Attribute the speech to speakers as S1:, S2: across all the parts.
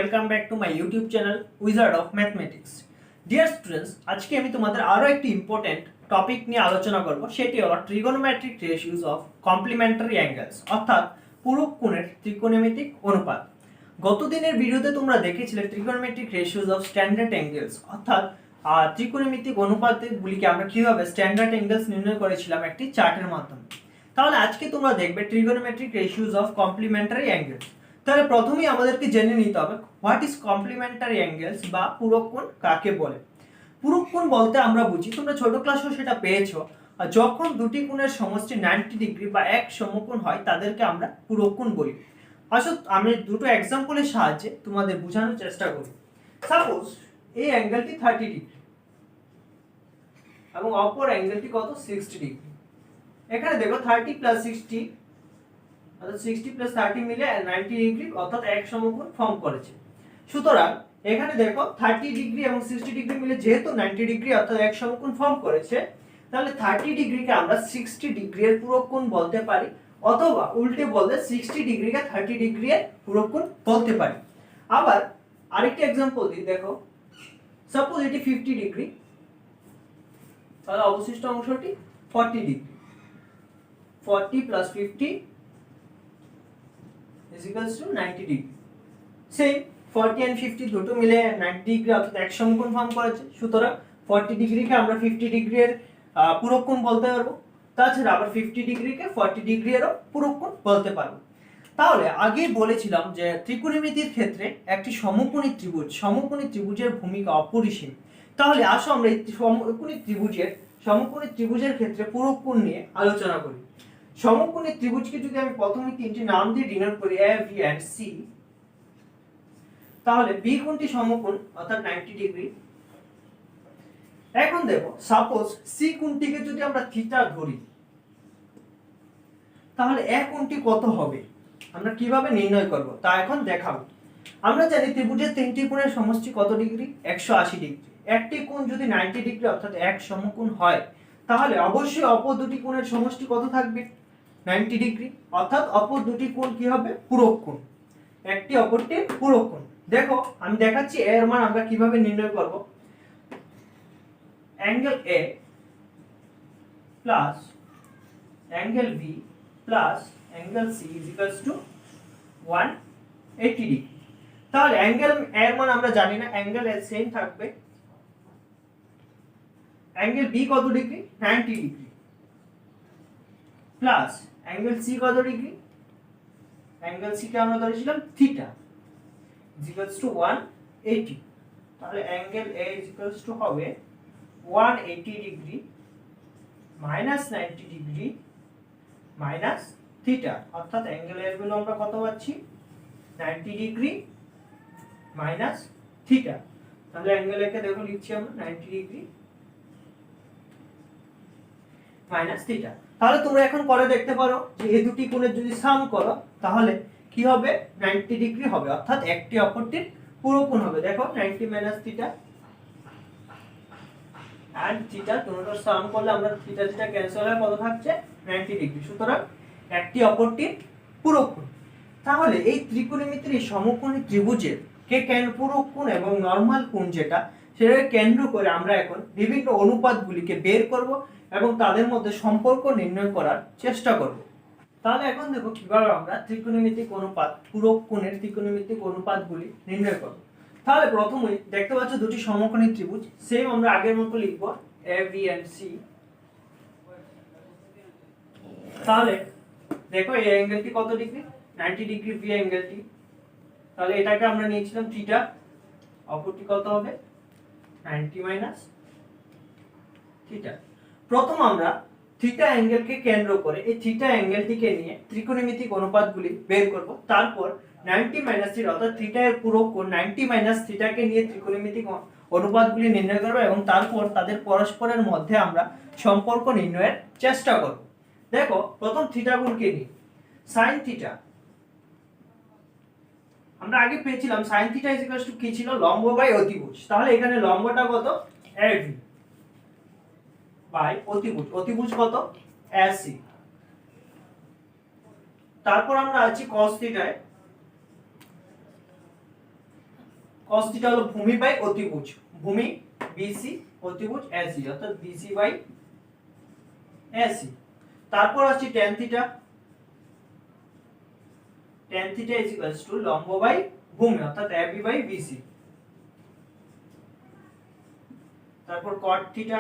S1: Welcome back to my YouTube channel wizard of mathematics. Dear students, আজকে আমি তোমাদের আরও একটি ইম্পর্টেন্ট টপিক নিয়ে আলোচনা করব। সেটি হলো trigonometric ratios of complementary angles, অর্থাৎ পূরক কোণের ত্রিকোণমিতিক অনুপাত। গত দিনের ভিডিওতে তোমরা দেখেছিলে trigonometric ratios of standard angles, অর্থাৎ ত্রিকোণমিতিক অনুপাতগুলিকে আমরা কিভাবে স্ট্যান্ডার্ড অ্যাঙ্গেলস নির্ণয় করেছিলাম একটি চার্টের মাধ্যমে। তাহলে আজকে তোমরা দেখবে trigonometric ratios of complementary angles. তাহলে প্রথমেই আমাদেরকে জেনে নিতে হবে হোয়াট ইজ কমপ্লিমেন্টারি অ্যাঙ্গেলস বা পূরক কোণ কাকে বলে। পূরক কোণ বলতে আমরা বুঝি, তোমরা ছোট ক্লাসেও সেটা পেয়েছো, যখন দুটি কোণের সমষ্টি 90 ডিগ্রি বা এক সমকোণ হয় তাদেরকে আমরা পূরক কোণ বলি। আসলে আমি দুটো এক্সাম্পলের সাহায্যে তোমাদের বোঝানোর চেষ্টা করি। সাপোজ এই অ্যাঙ্গেলটি 30 ডিগ্রি এবং অপর অ্যাঙ্গেলটি কত 60 ডিগ্রি। এখানে দেখো 30 প্লাস 60 অর্থাৎ 60 প্লাস 30 মিলে 90 ডিগ্রি অর্থাৎ এক সমকোণ ফর্ম করেছে। সুতরাং এখানে দেখো 30 ডিগ্রি এবং 60 ডিগ্রি মিলে যেহেতু 90 ডিগ্রি অর্থাৎ এক সমকোণ ফর্ম করেছে, তাহলে 30 ডিগ্রিকে আমরা 60 ডিগ্রি এর পূরক কোণ বলতে পারি, অথবা উল্টে বলতে 60 ডিগ্রিকে 30 ডিগ্রি এর পূরক কোণ বলতে পারি। আবার আরেকটা एग्जांपल দিই, দেখো সাপোজ এটি 50 ডিগ্রি, তাহলে অবশিষ্ট অংশটি 40 degree. 40 plus 50 is equals to 90 degree. Same 40 and 50 দুটো মিলে 90 ডিগ্রি অর্থাৎ এক সমকোণ ফর্ম করেছে। সুতরাং 40 ডিগ্রিকে আমরা 50 ডিগ্রি এর পূরক কোণ বলতে পারবো। তাছাড়া আবার 50 ডিগ্রিকে 40 ডিগ্রি এরও পূরক কোণ বলতে পারবো। তাহলে আগেই বলেছিলাম যে ত্রিকোণমিতির ক্ষেত্রে একটি সমকোণী ত্রিভুজের ভূমিকা অপরিসীম। তাহলে আসো আমরা এই সমকোণী ত্রিভুজের ক্ষেত্রে পূরক কোণ নিয়ে আলোচনা করি। সমকোণী ত্রিভুজকে যদি আমি প্রথমে তিনটি নাম দিয়ে ডিনোট করি এ, বি এন্ড সি, তাহলে বি কোণটি সমকোণ অর্থাৎ 90 ডিগ্রি। এখন দেখো সাপোজ সি কোণটিকে যদি আমরা থিটা ধরি, তাহলে এ কোণটি কত হবে আমরা কিভাবে নির্ণয় করব তা এখন দেখাবো। আমরা জানি ত্রিভুজের তিনটি কোণের সমষ্টি কত ডিগ্রি, 180 ডিগ্রি। একটি কোণ যদি 90 ডিগ্রি অর্থাৎ এক সমকোণ হয়, তাহলে অবশ্যই অপর দুটি কোণের সমষ্টি কত থাকবে, 90 ডিগ্রি। অর্থাৎ অপর দুটি কোণ কি হবে, পূরক কোণ, একটি অপরটির পূরক কোণ। দেখো আমি দেখাচ্ছি এর মান আমরা কিভাবে নির্ণয় করব। Angle A plus angle B plus angle C is equals to 180 degree. তাহলে অ্যাঙ্গেল এর মান আমরা জানি না, অ্যাঙ্গেল এর সেম থাকবে। অ্যাঙ্গেল বি কত degree, 90 degree, plus angle C কত ডিগ্রি, অ্যাঙ্গেল সি কে আমরা ধরেছিলাম থিটা, ইজ ইকুয়ালস টু 180। তাহলে angle A is equals to হবে 180 degree minus 90 degree minus theta, অর্থাৎ অ্যাঙ্গেল এর ভ্যালু আমরা কত পাচ্ছি, 90 ডিগ্রি মাইনাস থিটা। তাহলে অ্যাঙ্গেল একে দেখো লিখছি আমরা 90 ডিগ্রি মাইনাস থিটা। তাহলে তোমরা এখন করে দেখতে পারো যে এই দুটি কোণের যদি সাম করো তাহলে কি হবে, 90 ডিগ্রি হবে, অর্থাৎ একটি অপরটির পূরক কোণ হবে। দেখো 90 মাইনাস থিটা and থিটা দুটোর সাম করলে আমরা থিটা থিটা ক্যান্সেল হয়ে কত থাকছে, 90 ডিগ্রি। সুতরাং একটি অপরটির পূরক কোণ। তাহলে এই ত্রিকোণমিতির এই সমকোণী ত্রিভুজের পূরক কোণ এবং নরমাল কোণ যেটা, সেটাকে কেন্দ্র করে আমরা এখন বিভিন্ন অনুপাতগুলিকে বের করব এবং তাদের মধ্যে সম্পর্ক নির্ণয় করার চেষ্টা করব। তাহলে এখন দেখো কিভাবে আমরা ত্রিকোণমিতিক অনুপাত, পূরক কোণের ত্রিকোণমিতিক অনুপাতগুলি নির্ণয় করব। তাহলে প্রথমেই দেখতে পাচ্ছ দুটি সমকোণী ত্রিভুজ, সেম আমরা আগের মতো লিখব এ, বি এন্ড সি। তাহলে দেখো এই অ্যাঙ্গেলটি কত ডিগ্রি, 90 ডিগ্রি, বি অ্যাঙ্গেলটি, তাহলে এটাকে আমরা নিয়েছিলাম থিটা, অপরটি কত হবে, 90 মাইনাস থিটা। প্রথম আমরা থিটা অ্যাঙ্গেলকে কেন্দ্র করে এই থিটা অ্যাঙ্গেলটিকে নিয়ে ত্রিকোণমিতিক অনুপাতগুলি বের করব। তারপর 90 মাইনাস থিটা অর্থাৎ থিটা এর পূরক কোণ 90 মাইনাস থিটাকে নিয়ে ত্রিকোণমিতিক অনুপাতগুলি নির্ণয় করব এবং তারপর তাদের পরস্পরের মধ্যে আমরা সম্পর্ক নির্ণয়ের চেষ্টা করব। দেখো প্রথম থিটা গুণকে নিই, sin থিটা আমরা আগে পেয়েছিলাম sin theta is equals two কি ছিল, লম্ব বাই অতিভুজ। তাহলে এখানে লম্বটা কত, AB বাই অতিভুজ, অতিভুজ কত, AC। তারপর আমরা আছি cos থিটায়, cos থিটা হলো ভূমি বাই অতিভুজ, ভূমি বিসি অতিভুজ এসি, অর্থাৎ বিসি বাই এসি। তারপর আছে tan theta, tan theta is equals two লম্ব বাই ভূমি, অর্থাৎ এবি বাই বিসি। তারপর cot থিটা,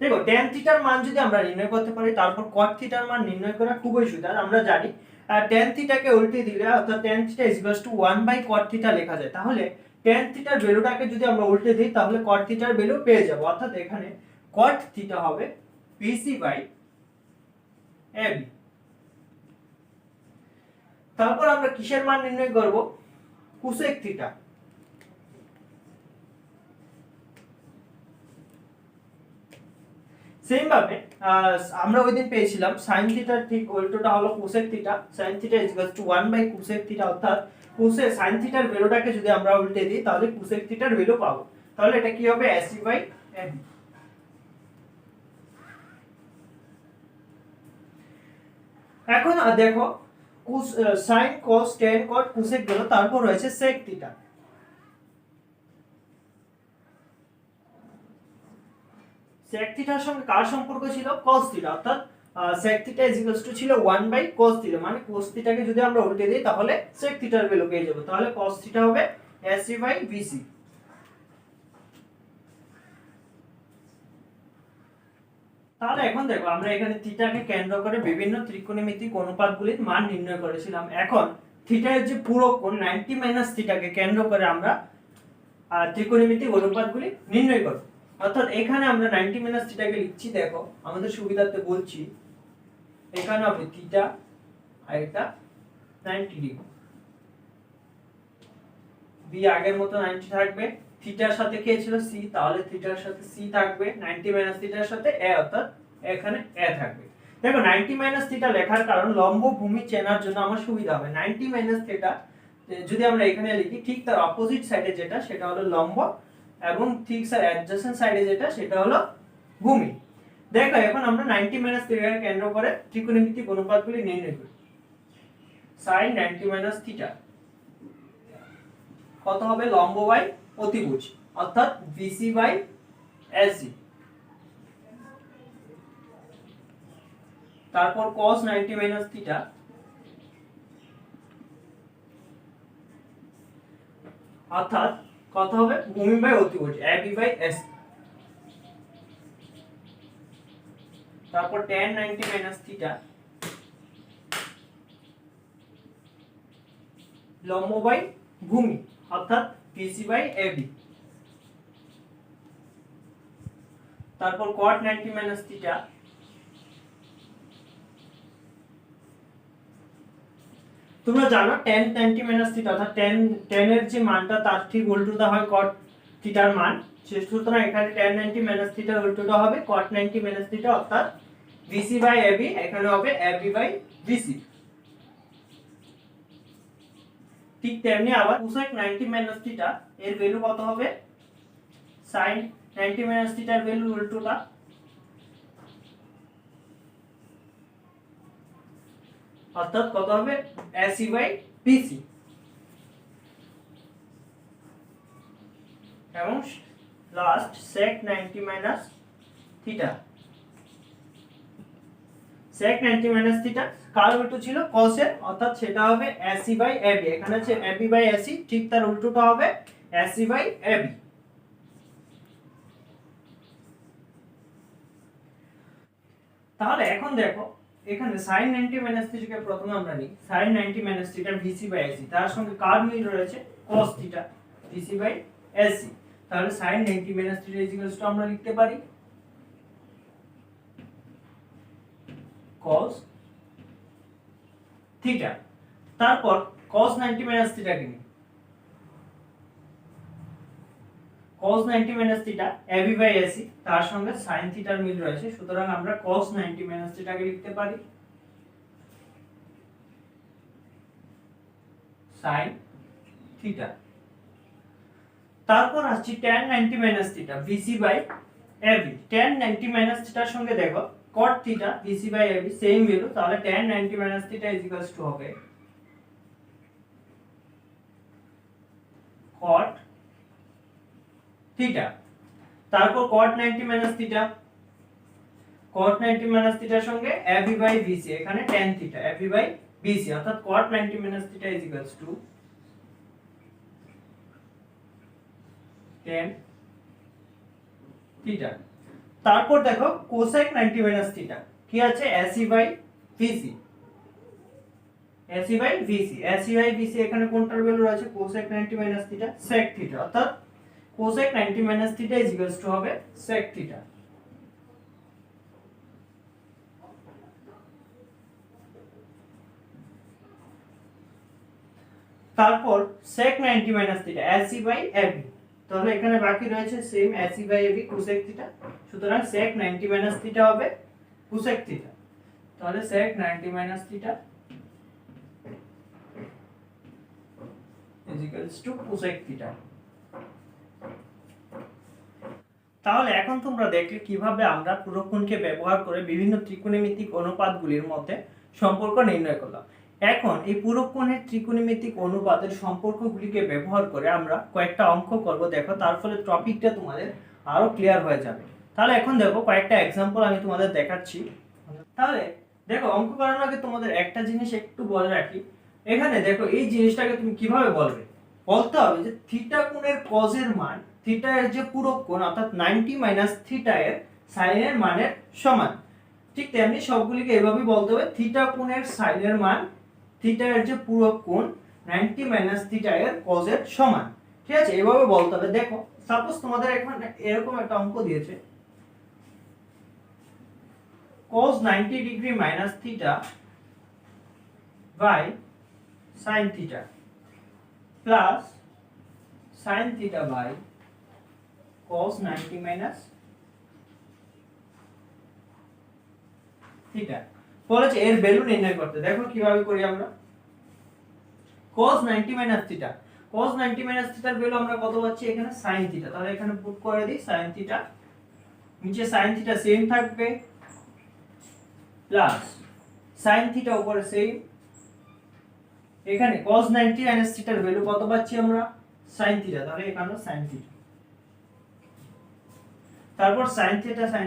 S1: দেখো tan থিটার মান যদি আমরা নির্ণয় করতে পারি তারপর cot থিটার মান নির্ণয় করা খুবই সহজ। আমরা জানি tan থিটাকে উল্টে দিলে অর্থাৎ tan theta is equals to 1 by cot theta লেখা যায়। তাহলে tan থিটার ভ্যালুটাকে যদি আমরা উল্টে দিই তাহলে cot থিটার ভ্যালু পেয়ে যাব, অর্থাৎ এখানে cot থিটা হবে BC বাই AB। তারপর আমরা কিসের মান নির্ণয় করব? cosec theta. সেম ভাবে আমরা ওইদিন পেয়েছিলাম sin থিটার ঠিক উল্টোটা হলো cosec theta, sin theta is equal to 1 by cosec theta, অর্থাৎ cosec sin থিটার ভ্যালুটাকে যদি আমরা উল্টে দিই তাহলে cosec থিটার ভ্যালু পাবো। তাহলে এটা কি হবে? AC by AB। এখন দেখো sin cos tan cot cosec গেল, তারপর রয়েছে sec থিটা। sec থিটার সঙ্গে কার সম্পর্ক ছিল? cos থিটা, অর্থাৎ sec theta is equals two ছিল 1 বাই cos থিটা, মানে cos থিটাকে যদি আমরা উল্টে দিই তাহলে sec থিটার ভ্যালু পেয়ে যাব। তাহলে cos থিটা হবে AC বাই BC। তাহলে এখন দেখো আমরা এখানে থিটাকে কেন্দ্র করে বিভিন্ন ত্রিকোণমিতিক অনুপাতগুলির মান নির্ণয় করেছিলাম। এখন থিটার যে পুরো কোণ 90 মাইনাস থিটাকে কেন্দ্র করে আমরা ত্রিকোণমিতিক অনুপাতগুলি নির্ণয় করব। অর্থাৎ এখানে আমরা 90 মাইনাস থিটাকে লিখছি, দেখো আমাদের সুবিধার্থে বলছি, এখানে হবে থিটা আর এটা 90 ডিগ্রি, বি আগের মতো 90 থাকবে, থিটার সাথে কে ছিল? সি, তাহলে থিটার সাথে সি থাকবে, 90 মাইনাস থিটার সাথে এ, অর্থাৎ এখানে এ থাকবে। দেখো 90 মাইনাস থিটা লেখার কারণ লম্ব ভূমি চেনার জন্য আমার সুবিধা হবে। 90 মাইনাস থিটা যদি আমরা এখানে লিখি ঠিক তার অপোজিট সাইডে যেটা সেটা হলো লম্ব, এবং ঠিক অ্যাডজেসেন্ট সাইডে যেটা সেটা হলো ভূমি। দেখো এখন আমরা 90 মাইনাস থিটাকে কেন্দ্র করে ত্রিকোণমিতিক অনুপাতগুলি নির্ণয় করি। sin 90 মাইনাস থিটা কত হবে? লম্ব বাই অতিভুজ, অর্থাৎ BC বাই AC। তারপর cos 90 মাইনাস থিটা অর্থাৎ কত হবে? ভূমি বাই অতিভুজ AB বাই AC। তারপর tan 90 মাইনাস থিটা লম্ব বাই ভূমি, অর্থাৎ BC বাই AB। তারপর cot 90 মাইনাস থিটা তোমরা জানো tan 90 মাইনাস থিটা অর্থাৎ tan এর যে মানটা তার ঠিক উল্টোটা হয় cot থিটার মান, সুতরাং এখানে tan 90 মাইনাস থিটার উল্টোটা হবে cot 90 মাইনাস থিটা, অর্থাৎ BC বাই AB, এখানে হবে AB বাই BC। ঠিক তেমনি আবার cosec 90 মাইনাস থিটা এর ভ্যালু কত হবে? sin 90 মাইনাস থিটার ভ্যালু উল্টোটা, অর্থাৎ কত হবে? AC by BC। এবং last sec 90 minus theta, sec 90 minus theta কার উল্টো ছিল? cos এর, অর্থাৎ সেটা হবে AC বাই AB। এখানে আছে AB বাই AC, ঠিক তার উল্টোটা হবে AC বাই AB। তাহলে এখন দেখো এখানে sin 90 মাইনাস থিটাকে প্রথমে আমরা নিই, sin 90 minus theta BC by AC, তার সঙ্গে কার মিল রয়েছে? cos theta BC by AC। তাহলে sin 90 minus theta is equals to আমরা লিখতে পারি cos থিটা। তারপর cos 90 মাইনাস থিটা কি? cos 90 minus theta AB by AC, তার সঙ্গে sin থিটার মিল রয়েছে, সুতরাং আমরা cos 90 মাইনাস থিটাকে লিখতে পারি sin থিটা। তারপর আসছে tan 90 minus theta BC by AB। tan 90 minus থিটার সঙ্গে দেখো cot theta BC by AB same value, তাহলে tan 90 minus theta is equals to হবে cot থিটা, তারপর cot 90 minus theta, cot 90 minus থিটার সঙ্গে ab বাই bc, এখানে tan theta ab by bc, অর্থাৎ cot 90 minus theta is equals to tan theta. তারপর দেখো cosec 90 minus theta কি আছে, ac by bc, ac by bc, ac by bc এখানে কোনটার ভ্যালু আছে, cosec 90 minus theta sec theta, অর্থাৎ cosec 90 minus theta is equals to হবে sec theta. তারপর sec 90 minus theta ac by ab, তাহলে এখানে বাকি রয়েছে same ac by ab cosec theta, সুতরাং sec 90 মাইনাস থিটা হবে cosec থিটা, তাহলে sec 90 minus theta is equals to cosec theta. তাহলে এখন তোমরা দেখলে কিভাবে আমরা পুরোক্ষণকে ব্যবহার করে বিভিন্ন ত্রিকোণমিতিক অনুপাতগুলির মধ্যে সম্পর্ক নির্ণয় করলাম। এখন এই পুরোক্ষণের ত্রিকোণমিতিক অনুপাতের সম্পর্কগুলিকে ব্যবহার করে আমরা কয়েকটা অঙ্ক করব, দেখো তার ফলে টপিকটা তোমাদের আরো ক্লিয়ার হয়ে যাবে। তাহলে এখন দেখো কয়েকটা एग्जांपल আমি তোমাদের দেখাচ্ছি। তাহলে দেখো অঙ্ক করানোর আগে তোমাদের একটা জিনিস একটু বলে রাখি, এখানে দেখো এই জিনিসটাকে তুমি কিভাবে বলবে, বলতে হবে যে থিটা কোণের cos এর মান থিটা এর যে পূরক কোণ অর্থাৎ 90 মাইনাস থিটা এর sin এর মানের সমান। ঠিক তেমনি সবগুলিকে এভাবেই বলতে হবে, থিটা কোণের sin এর মান থিটা এর যে পূরক কোণ 90 মাইনাস থিটা এর cos এর সমান। ঠিক আছে, এভাবে বলতে হবে। দেখো সাপোজ তোমাদের এখানে এরকম একটা অঙ্ক দিয়েছে, cos 90 degree minus theta by sin theta plus sin theta by cos 90 minus theta, বলেছে এর ভ্যালু নির্ণয় করতে। দেখো কিভাবে করি আমরা, cos 90 minus theta, cos 90 minus থিটার ভ্যালু আমরা কত পাচ্ছি, এখানে sin থিটা, তাহলে এখানে পুট করে দিই sin থিটা, নিচে sin থিটা সেম থাকবে প্লাস sin থিটা উপরে সেম, এখানে cos 90 মাইনাস থিটার ভ্যালু কত পাচ্ছি আমরা, sin থিটা, তাহলে এখানে sin থিটা, তারপর sin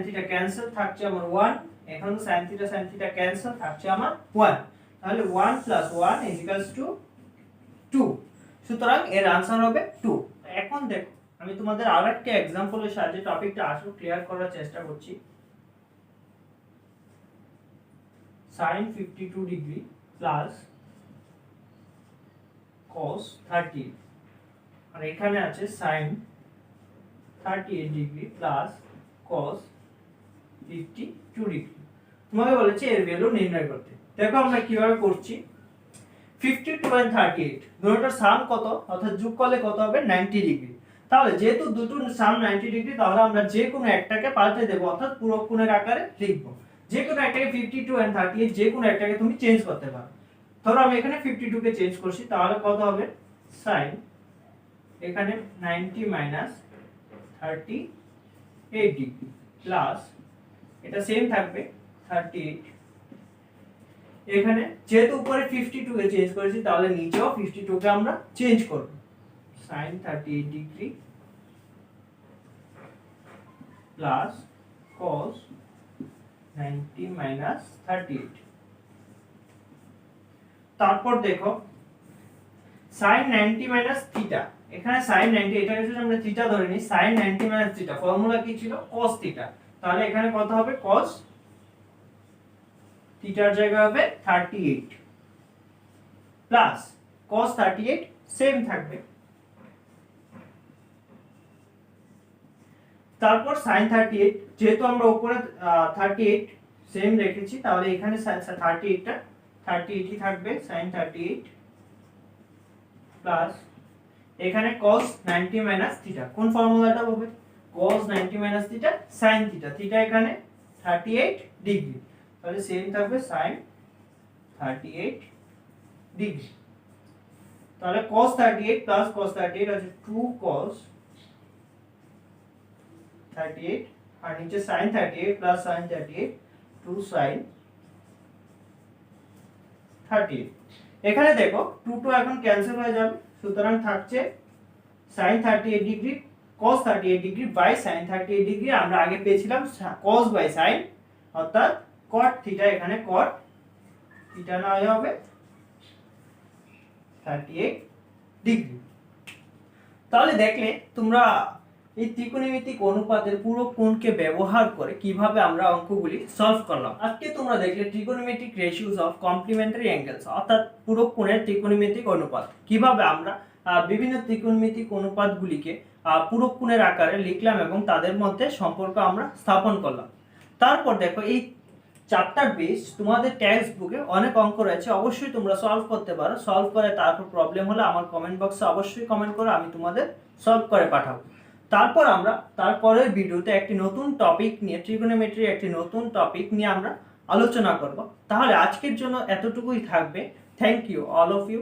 S1: থিটা ক্যান্সেল থাকছে আমার 1, এখন sin থিটা ক্যান্সেল থাকছে আমার 1, তাহলে 1 + 1 = 2, সুতরাং এর आंसर হবে 2। এখন দেখো আমি তোমাদের আরেকটা एग्जांपलेর সাহায্যে টপিকটা আরো ক্লিয়ার করার চেষ্টা করছি। sin 52 ডিগ্রি প্লাস cos 30, আর এখানে আছে sin 38 degree plus cos 52 degree. তোমাকে বলেছে এর ভ্যালু নির্ণয় করতে। দেখো আমরা কিভাবে করছি, 52 and 38 দুটোর সাম কত, অর্থাৎ যোগ করলে কত হবে 90 ডিগ্রি। তাহলে যেহেতু দুটোর সাম 90 ডিগ্রি, তাহলে আমরা যে কোনো একটাকে পাল্টে দেব, অর্থাৎ পূরক কোণের আকারে লিখব। যে কোনো একটাকে 52 and 38 যে কোনো একটাকে তুমি চেঞ্জ করতে পারো। ধরো আমি এখানে 52 কে চেঞ্জ করছি, তাহলে কত হবে sin এখানে 90 মাইনাস 38 ডিগ্রি প্লাস এটা সেম থাকবে 38, এখানে যেহেতু উপরে 52 কে চেঞ্জ করেছি, তাহলে নিচেও 52 কে আমরা চেঞ্জ করব, sin 38 degree plus cos 90 minus 38। তারপর দেখো sin 90 মাইনাস থিটা, এখানে sin 90 এটাকে যদি আমরা থিটা ধরে নিই, sin 90 মাইনাস থিটা ফর্মুলা কি ছিল, cos থিটা, তাহলে এখানে কত হবে, cos থিটার জায়গায় হবে 38 প্লাস cos 38 সেম থাকবে, তারপর sin 38 যেহেতু আমরা উপরে 38 সেম রেখেছি, তাহলে এখানে 38টা 38ই থাকবে, sin 38 প্লাস এখানে cos 90 মাইনাস থিটা, কোন ফর্মুলাটা হবে, cos 90 minus theta sin theta, theta এখানে 38 ডিগ্রি, তাহলে সেম থাকবে sin 38 ডিগ্রি, তাহলে cos 38 প্লাস cos 38 আছে 2 cos 38, আর নিচে sin 38 প্লাস sin 38 2 sin 38। এখানে দেখো 2 2 এখন ক্যান্সেল হয়ে যাবে, সুতরাং থাকছে sin 38 degree cos 38 degree by sin 38 degree আমরা আগে পেয়েছিলাম cos বাই sin, অর্থাৎ cot থিটা এখানে cot থিটা না হবে 38 ডিগ্রি। তাহলে দেখলে তোমরা এই ত্রিকোণমিতিক অনুপাতের পুরো কোণকে ব্যবহার করে কিভাবে আমরা অঙ্কগুলি সলভ করলাম। আজকে তোমরা দেখলে trigonometric ratios of complementary angles, অর্থাৎ পুরো কোণের ত্রিকোণমিতিক অনুপাত, কিভাবে আমরা বিভিন্ন ত্রিকোণমিতিক অনুপাতগুলিকে পুরো কোণের আকারে লিখলাম এবং তাদের মধ্যে সম্পর্ক আমরা স্থাপন করলাম। তারপর দেখো এই চ্যাপ্টার বেস তোমাদের টেক্সট বুকে অনেক অঙ্ক রয়েছে, অবশ্যই তোমরা সলভ করতে পারো। সলভ করে তারপর প্রবলেম হলে আমার কমেন্ট বক্সে অবশ্যই কমেন্ট করো, আমি তোমাদের সলভ করে পাঠাবো। তারপর আমরা তারপরের ভিডিওতে একটি নতুন টপিক নিয়ে, ট্রিগোনোমেট্রির একটি নতুন টপিক নিয়ে আমরা আলোচনা করব। তাহলে আজকের জন্য এতটুকুই থাকবে। Thank you all of you.